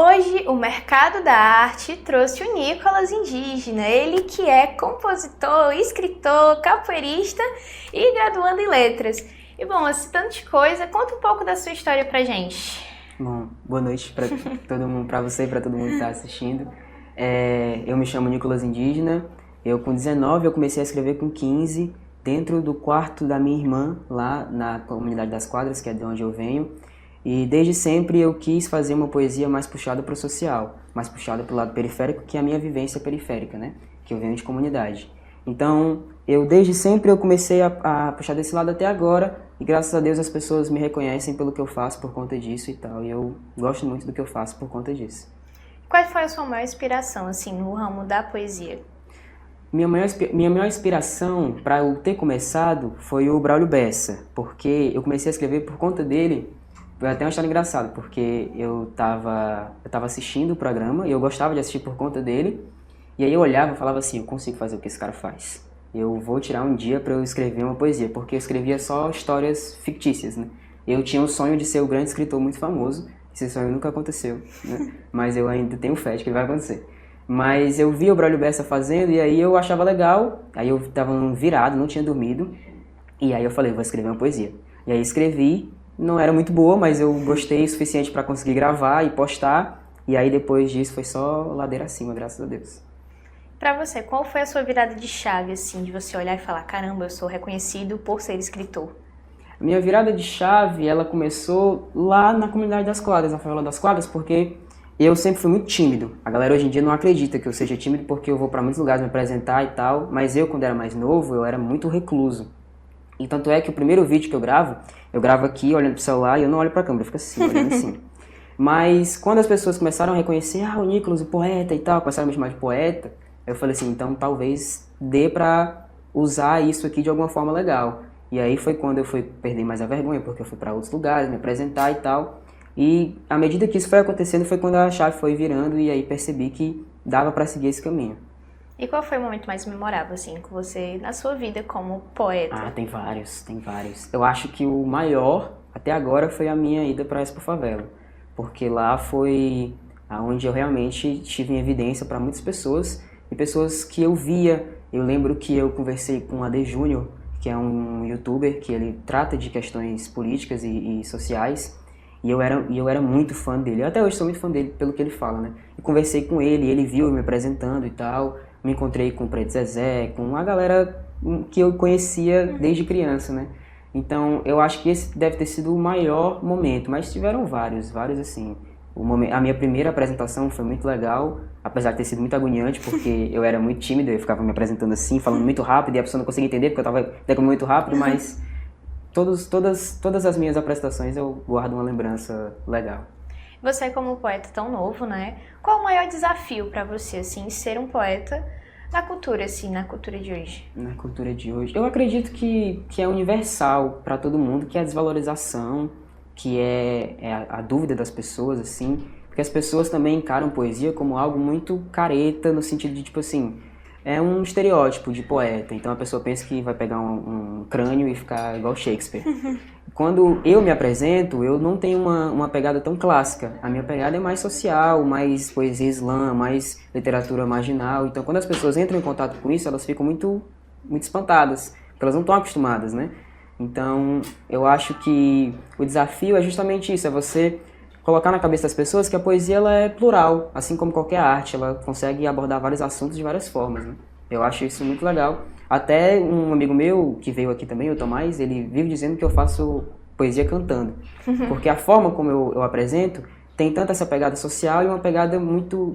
Hoje, o mercado da arte trouxe o Nicolas Indígena, ele que é compositor, escritor, capoeirista e graduando em letras. E bom, assim, tanta coisa, conta um pouco da sua história pra gente. Bom, boa noite para todo mundo, para você e para todo mundo que está assistindo. Eu me chamo Nicolas Indígena, eu com 19, eu comecei a escrever com 15, dentro do quarto da minha irmã, lá na comunidade das Quadras, que é de onde eu venho. E desde sempre eu quis fazer uma poesia mais puxada para o social, mais puxada para o lado periférico, que é a minha vivência periférica, né? Que eu venho de comunidade. Então, desde sempre eu comecei a puxar desse lado até agora, e graças a Deus as pessoas me reconhecem pelo que eu faço por conta disso e tal, e eu gosto muito do que eu faço por conta disso. Qual foi a sua maior inspiração, assim, no ramo da poesia? Minha maior inspiração para eu ter começado foi o Braulio Bessa, porque eu comecei a escrever por conta dele. Foi até uma história engraçada, porque eu tava assistindo o programa e eu gostava de assistir por conta dele, e aí eu olhava e falava assim, eu consigo fazer o que esse cara faz. Eu vou tirar um dia para eu escrever uma poesia, porque eu escrevia só histórias fictícias, né? Eu tinha um sonho de ser o grande escritor muito famoso, esse sonho nunca aconteceu, né? Mas eu ainda tenho fé de que ele vai acontecer. Mas eu via o Braulio Bessa fazendo e aí eu achava legal, aí eu tava virado, não tinha dormido, e aí eu falei, vou escrever uma poesia. E aí escrevi, não era muito boa, mas eu gostei o suficiente para conseguir gravar e postar, e aí depois disso foi só ladeira acima, graças a Deus. Pra você, qual foi a sua virada de chave, assim, de você olhar e falar, caramba, eu sou reconhecido por ser escritor? A minha virada de chave, ela começou lá na comunidade das Quadras, na favela das Quadras, porque eu sempre fui muito tímido. A galera hoje em dia não acredita que eu seja tímido porque eu vou para muitos lugares me apresentar e tal, mas eu, quando era mais novo, eu era muito recluso. E tanto é que o primeiro vídeo que eu gravo aqui, olhando pro celular, e eu não olho pra câmera, eu fico assim, olhando assim. Mas quando as pessoas começaram a reconhecer, o Nicolas, o poeta e tal, começaram a me chamar de poeta, eu falei assim, então talvez dê pra usar isso aqui de alguma forma legal. E aí foi quando eu fui perder mais a vergonha, porque eu fui pra outros lugares, me apresentar e tal. E à medida que isso foi acontecendo, foi quando a chave foi virando e aí percebi que dava pra seguir esse caminho. E qual foi o momento mais memorável, assim, com você na sua vida como poeta? Tem vários. Eu acho que o maior, até agora, foi a minha ida para a Expo Favela. Porque lá foi onde eu realmente estive em evidência para muitas pessoas. E pessoas que eu via. Eu lembro que eu conversei com o AD Júnior, que é um youtuber que ele trata de questões políticas e sociais. E eu era muito fã dele. Eu até hoje sou muito fã dele pelo que ele fala, né? E conversei com ele viu eu me apresentando e tal. Me encontrei com o Preto Zezé, com a galera que eu conhecia desde criança, né? Então, eu acho que esse deve ter sido o maior momento, mas tiveram vários assim. A minha primeira apresentação foi muito legal, apesar de ter sido muito agoniante, porque eu era muito tímido, eu ficava me apresentando assim, falando muito rápido, e a pessoa não conseguia entender, porque eu estava declamando muito rápido, mas todas as minhas apresentações eu guardo uma lembrança legal. Você, como poeta tão novo, né? Qual o maior desafio para você, assim, ser um poeta na cultura, assim, na cultura de hoje? Na cultura de hoje, eu acredito que é universal para todo mundo, que é a desvalorização, que é a dúvida das pessoas, assim, porque as pessoas também encaram poesia como algo muito careta, no sentido de, tipo assim, é um estereótipo de poeta, então a pessoa pensa que vai pegar um crânio e ficar igual Shakespeare. Quando eu me apresento, eu não tenho uma pegada tão clássica. A minha pegada é mais social, mais poesia slam, mais literatura marginal. Então, quando as pessoas entram em contato com isso, elas ficam muito, muito espantadas, porque elas não estão acostumadas, né? Então, eu acho que o desafio é justamente isso, é você colocar na cabeça das pessoas que a poesia ela é plural, assim como qualquer arte, ela consegue abordar vários assuntos de várias formas, né? Eu acho isso muito legal. Até um amigo meu, que veio aqui também, o Tomás, ele vive dizendo que eu faço poesia cantando. Porque a forma como eu apresento tem tanto essa pegada social e uma pegada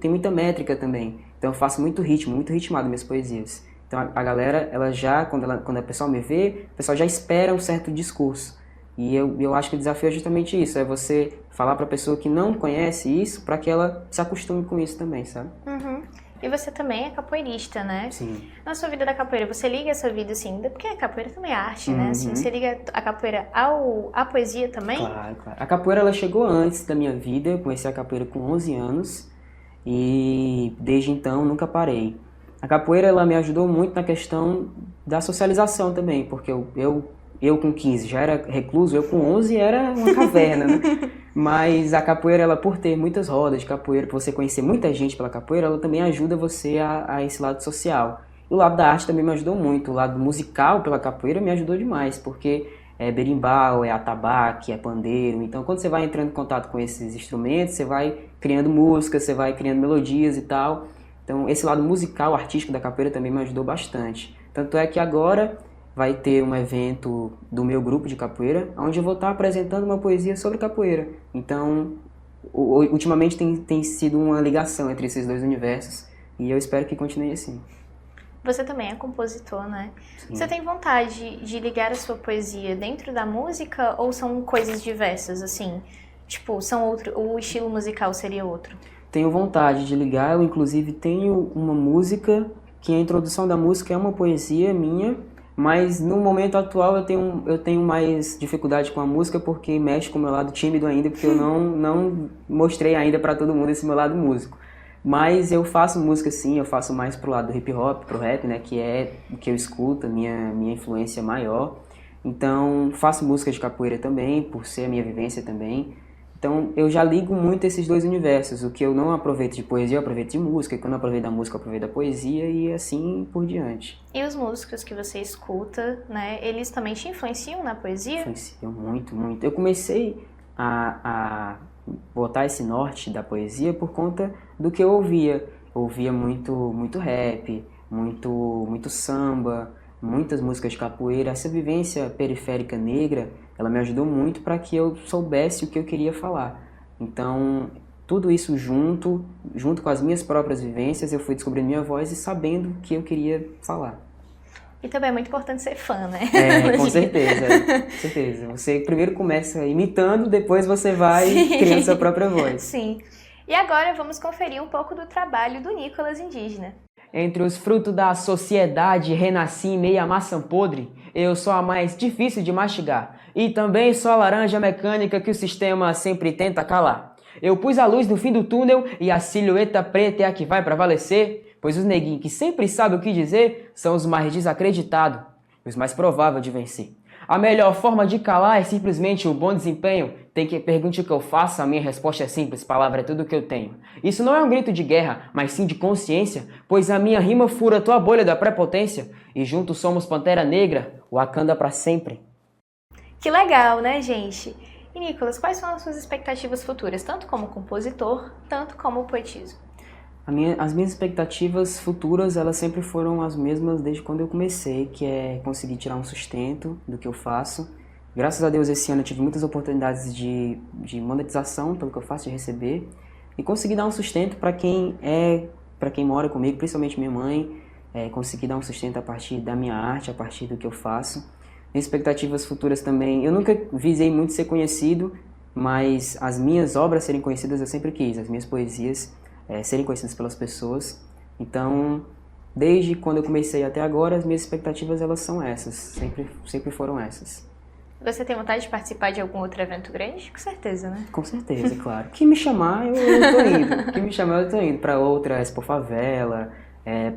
tem muita métrica também. Então eu faço muito ritmo, muito ritmado minhas poesias. Então a galera, ela já, quando a pessoa me vê, o pessoal já espera um certo discurso. E eu acho que o desafio é justamente isso, é você falar para a pessoa que não conhece isso, para que ela se acostume com isso também, sabe? Uhum. E você também é capoeirista, né? Sim. Na sua vida da capoeira, você liga essa vida, assim, porque a capoeira também é arte, né? Assim, você liga a capoeira à poesia também? Claro. A capoeira, ela chegou antes da minha vida, eu comecei a capoeira com 11 anos e desde então nunca parei. A capoeira, ela me ajudou muito na questão da socialização também, porque eu eu com 15 já era recluso, eu com 11 era uma caverna, né? Mas a capoeira, ela por ter muitas rodas de capoeira, por você conhecer muita gente pela capoeira, ela também ajuda você a esse lado social. E o lado da arte também me ajudou muito, o lado musical pela capoeira me ajudou demais, porque é berimbau, é atabaque, é pandeiro. Então, quando você vai entrando em contato com esses instrumentos, você vai criando músicas, você vai criando melodias e tal. Então, esse lado musical, artístico da capoeira também me ajudou bastante. Tanto é que agora vai ter um evento do meu grupo de capoeira, onde eu vou estar apresentando uma poesia sobre capoeira. Então, ultimamente tem sido uma ligação entre esses dois universos, e eu espero que continue assim. Você também é compositor, né? Sim. Você tem vontade de ligar a sua poesia dentro da música ou são coisas diversas, assim? Tipo, o estilo musical seria outro? Tenho vontade de ligar, eu inclusive tenho uma música, que a introdução da música é uma poesia minha, mas no momento atual eu tenho mais dificuldade com a música porque mexe com o meu lado tímido ainda, porque eu não mostrei ainda para todo mundo esse meu lado músico. Mas eu faço música sim, eu faço mais pro lado do hip hop, pro rap, né, que é o que eu escuto, minha influência maior. Então, faço música de capoeira também, por ser a minha vivência também. Então, eu já ligo muito esses dois universos. O que eu não aproveito de poesia, eu aproveito de música. O que eu não aproveito da música, eu aproveito da poesia e assim por diante. E os músicos que você escuta, né, eles também te influenciam na poesia? Influenciam muito, muito. Eu comecei a botar esse norte da poesia por conta do que eu ouvia. Eu ouvia muito rap, muito samba, muitas músicas de capoeira. Essa vivência periférica negra, ela me ajudou muito para que eu soubesse o que eu queria falar. Então, tudo isso junto com as minhas próprias vivências, eu fui descobrindo minha voz e sabendo o que eu queria falar. E também é muito importante ser fã, né? Com certeza, com certeza. Você primeiro começa imitando, depois você vai criando sua própria voz. Sim. E agora vamos conferir um pouco do trabalho do Nicolas Indígena. Entre os frutos da sociedade renasci em meia maçã podre, eu sou a mais difícil de mastigar. E também sou a laranja mecânica que o sistema sempre tenta calar. Eu pus a luz no fim do túnel e a silhueta preta é a que vai prevalecer, pois os neguinhos que sempre sabem o que dizer são os mais desacreditados e os mais prováveis de vencer. A melhor forma de calar é simplesmente o bom desempenho. Tem que pergunte o que eu faço, a minha resposta é simples, palavra é tudo que eu tenho. Isso não é um grito de guerra, mas sim de consciência, pois a minha rima fura tua bolha da prepotência e juntos somos Pantera Negra, Wakanda pra sempre. Que legal, né, gente? E Nicolas, quais são as suas expectativas futuras, tanto como compositor, tanto como poetisa? As minhas expectativas futuras, elas sempre foram as mesmas desde quando eu comecei, que é conseguir tirar um sustento do que eu faço. Graças a Deus, esse ano eu tive muitas oportunidades de monetização pelo que eu faço, de receber, e conseguir dar um sustento para quem mora comigo, principalmente minha mãe, conseguir dar um sustento a partir da minha arte, a partir do que eu faço. Minhas expectativas futuras também, eu nunca visei muito ser conhecido, mas as minhas obras serem conhecidas eu sempre quis, as minhas poesias serem conhecidas pelas pessoas. Então, desde quando eu comecei até agora, as minhas expectativas elas são essas, sempre foram essas. Você tem vontade de participar de algum outro evento grande? Com certeza, né? Com certeza, claro. Que me chamar, eu tô indo. Que me chamar, eu tô indo para outra Expo Favela,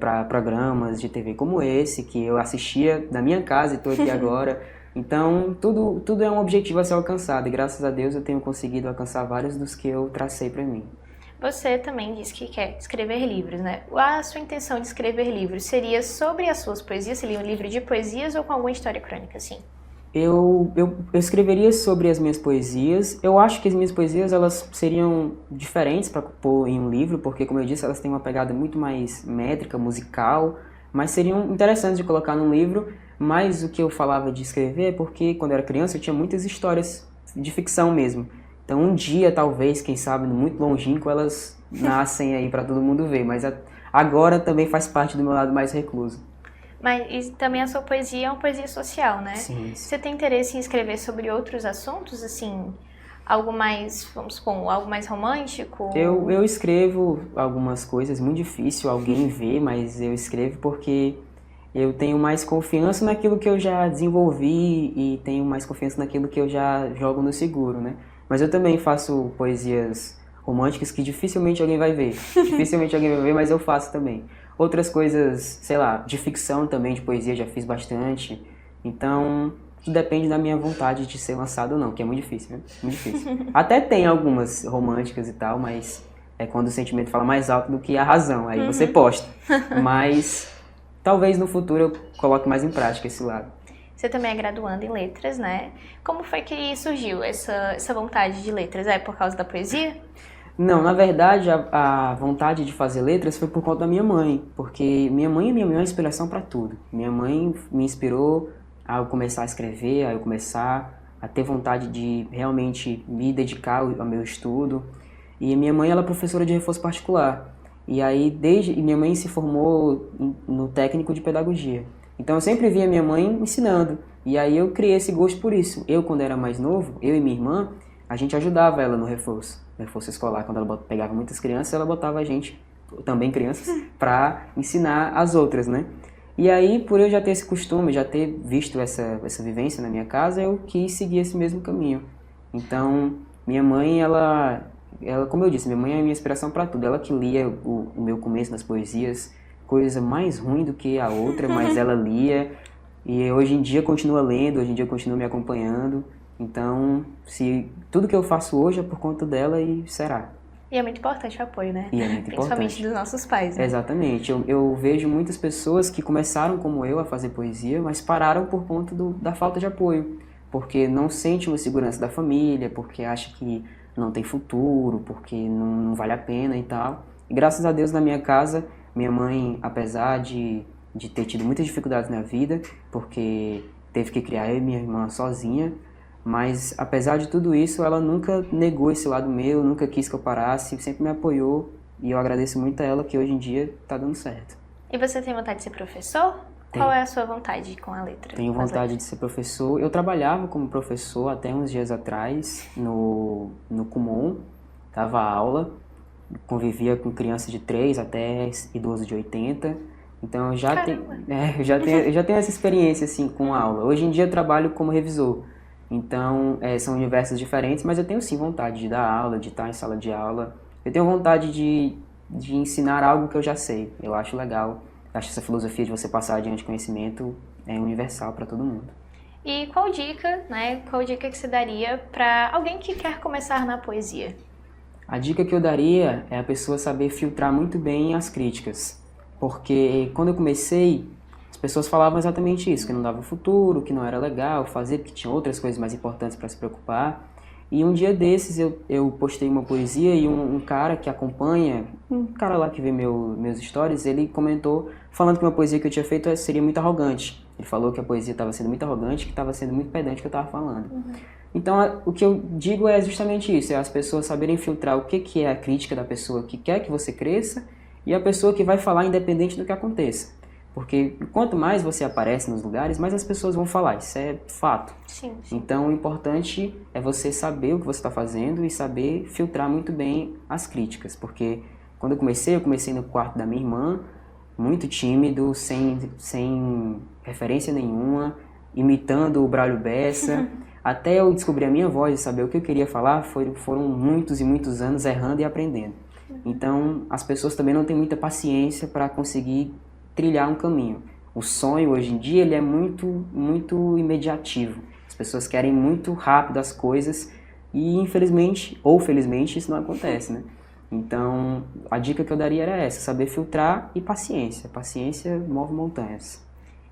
para programas de TV como esse, que eu assistia na minha casa e tô aqui agora. Então, tudo é um objetivo a ser alcançado e graças a Deus eu tenho conseguido alcançar vários dos que eu tracei para mim. Você também disse que quer escrever livros, né? A sua intenção de escrever livros seria sobre as suas poesias? Seria um livro de poesias ou com alguma história crônica, assim? Eu escreveria sobre as minhas poesias. Eu acho que as minhas poesias elas seriam diferentes para pôr em um livro, porque, como eu disse, elas têm uma pegada muito mais métrica, musical, mas seriam interessantes de colocar num livro. Mas o que eu falava de escrever é porque, quando eu era criança, eu tinha muitas histórias de ficção mesmo. Então, um dia, talvez, quem sabe, muito longínquo, elas nascem aí para todo mundo ver. Mas agora também faz parte do meu lado mais recluso. Mas também a sua poesia é uma poesia social, né? Sim. Você tem interesse em escrever sobre outros assuntos, assim, algo mais, vamos supor, algo mais romântico? Eu escrevo algumas coisas, muito difícil alguém ver, mas eu escrevo porque eu tenho mais confiança naquilo que eu já desenvolvi e tenho mais confiança naquilo que eu já jogo no seguro, né? Mas eu também faço poesias românticas que dificilmente alguém vai ver. Dificilmente alguém vai ver, mas eu faço também. Outras coisas, sei lá, de ficção também, de poesia, já fiz bastante. Então, tudo depende da minha vontade de ser lançado ou não, que é muito difícil, né? Muito difícil. Até tem algumas românticas e tal, mas é quando o sentimento fala mais alto do que a razão, aí você posta. Mas talvez no futuro eu coloque mais em prática esse lado. Você também é graduando em letras, né? Como foi que surgiu essa vontade de letras? É por causa da poesia? Não, na verdade, a vontade de fazer letras foi por conta da minha mãe, porque minha mãe é minha maior inspiração para tudo. Minha mãe me inspirou a eu começar a escrever, a eu começar a ter vontade de realmente me dedicar ao meu estudo. E minha mãe, ela é professora de reforço particular. E aí, minha mãe se formou no técnico de pedagogia. Então, eu sempre via minha mãe ensinando. E aí, eu criei esse gosto por isso. Eu, quando era mais novo, eu e minha irmã, a gente ajudava ela no reforço escolar. Quando ela pegava muitas crianças, ela botava a gente, também crianças, para ensinar as outras, né? E aí, por eu já ter esse costume, já ter visto essa vivência na minha casa, eu quis seguir esse mesmo caminho. Então, minha mãe, ela, como eu disse, minha mãe é a minha inspiração para tudo. Ela que lia o meu começo das poesias, coisa mais ruim do que a outra, mas ela lia. E hoje em dia continua lendo, hoje em dia continua me acompanhando. Então, tudo que eu faço hoje é por conta dela e será. E é muito importante o apoio, né? E é muito Principalmente importante. dos nossos pais, né? Exatamente. Eu vejo muitas pessoas que começaram como eu a fazer poesia, mas pararam por conta da falta de apoio. Porque não sente uma segurança da família, porque acha que não tem futuro, porque não vale a pena e tal. E graças a Deus, na minha casa, minha mãe, apesar de ter tido muitas dificuldades na vida, porque teve que criar eu e minha irmã sozinha, mas apesar de tudo isso, ela nunca negou esse lado meu, nunca quis que eu parasse, sempre me apoiou e eu agradeço muito a ela que hoje em dia está dando certo. E você tem vontade de ser professor? Qual é a sua vontade com a letra? Tenho vontade de ser professor. Eu trabalhava como professor até uns dias atrás no Kumon, dava aula, convivia com crianças de 3 até idosos de 80. Então eu já tenho essa experiência assim com aula. Hoje em dia eu trabalho como revisor. Então, são universos diferentes, mas eu tenho sim vontade de dar aula, de estar em sala de aula. Eu tenho vontade de ensinar algo que eu já sei. Eu acho legal. Acho que essa filosofia de você passar adiante conhecimento é universal para todo mundo. E qual dica, né? Qual dica que você daria para alguém que quer começar na poesia? A dica que eu daria é a pessoa saber filtrar muito bem as críticas. Porque quando eu comecei, as pessoas falavam exatamente isso, que não dava futuro, que não era legal fazer, porque tinha outras coisas mais importantes para se preocupar. E um dia desses eu postei uma poesia e um cara que acompanha, um cara lá que vê meus stories, ele comentou falando que uma poesia que eu tinha feito seria muito arrogante. Ele falou que a poesia estava sendo muito arrogante, que estava sendo muito pedante que eu estava falando. Então, o que eu digo é justamente isso, é as pessoas saberem filtrar o que é a crítica da pessoa que quer que você cresça e a pessoa que vai falar independente do que aconteça. Porque quanto mais você aparece nos lugares, mais as pessoas vão falar, isso é fato. Sim. Então, o importante é você saber o que você está fazendo e saber filtrar muito bem as críticas. Porque quando eu comecei no quarto da minha irmã, muito tímido, sem referência nenhuma, imitando o Braulio Bessa. Até eu descobrir a minha voz e saber o que eu queria falar, foram muitos e muitos anos errando e aprendendo. Então, as pessoas também não têm muita paciência para conseguir trilhar um caminho. O sonho, hoje em dia, ele é muito, muito imediativo. As pessoas querem muito rápido as coisas e, infelizmente, ou felizmente, isso não acontece, né? Então, a dica que eu daria era essa, saber filtrar e paciência. Paciência move montanhas.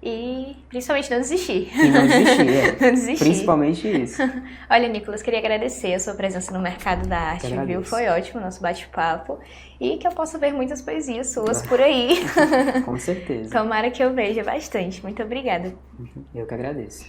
E principalmente não desistir. E não desistir, Não desistir. Principalmente isso. Olha, Nicolas, queria agradecer a sua presença no Mercado da Arte, viu? Foi ótimo o nosso bate-papo. E que eu possa ver muitas poesias suas por aí. Com certeza. Tomara que eu veja bastante. Muito obrigada. Eu que agradeço.